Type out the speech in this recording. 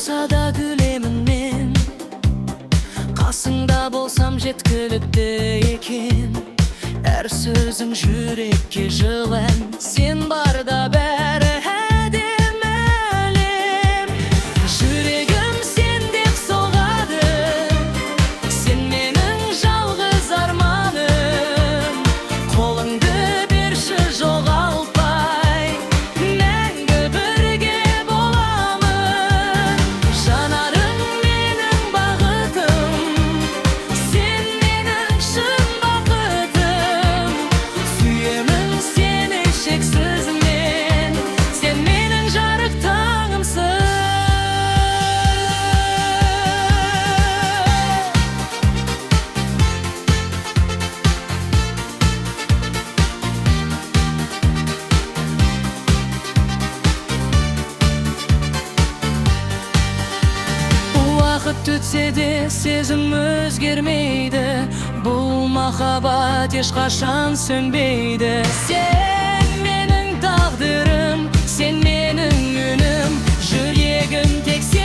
болса да күлемін мен, қасыңда болсам жеткілікті екен. Әр сөзің жүрекке жылы ән, сен барда бәрі әдемі әлем. Жүрегім сен деп соғады, сен менің жалғыз арманым. Қолыңды берші жоғалтпай, мәңгі бірге боламын. Жанарың менің бақытым, сен менің шын бақытым. Сүйемін сені шексіз мен, сен менің жарық таңымсың. Уақыт өтсе де сезім өзгермейді, бұл махаббат ешқашан сөнбейді. Сен менің тағдырым, сен менің үнім, жүрегім тек сен.